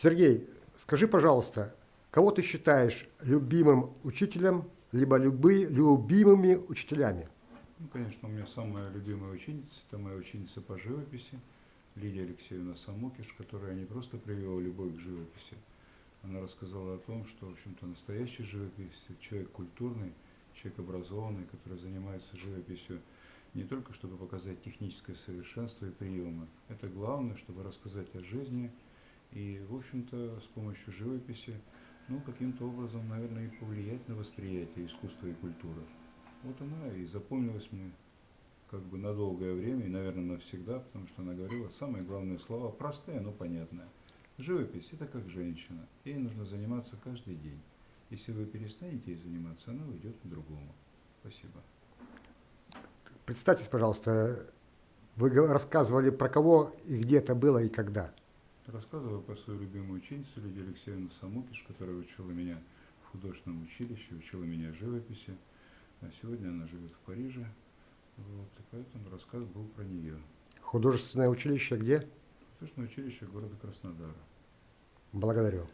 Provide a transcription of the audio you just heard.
Сергей, скажи, пожалуйста, кого ты считаешь любимым учителем, либо любимыми учителями? Ну, конечно, у меня самая любимая ученица, это моя ученица по живописи, Лидия Алексеевна Самокиш, которая не просто привела любовь к живописи, она рассказала о том, что, в общем-то, настоящий живописец – это человек культурный, человек образованный, который занимается живописью не только чтобы показать техническое совершенство и приемы. Это главное, чтобы рассказать о жизни и, в общем-то, с помощью живописи, ну, каким-то образом, наверное, и повлиять на восприятие искусства и культуры. Вот она и запомнилась мне как бы на долгое время и, наверное, навсегда, потому что она говорила самые главные слова, простые, но понятные. Живопись – это как женщина, ей нужно заниматься каждый день. Если вы перестанете ей заниматься, она уйдет к другому. Спасибо. Представьтесь, пожалуйста, вы рассказывали про кого и где это было и когда. Рассказываю про свою любимую ученицу Лидию Алексеевну Самокиш, которая учила меня в художественном училище, учила меня живописи. А сегодня она живет в Париже, вот, и поэтому рассказ был про нее. Художественное училище где? Художественное училище города Краснодара. Благодарю.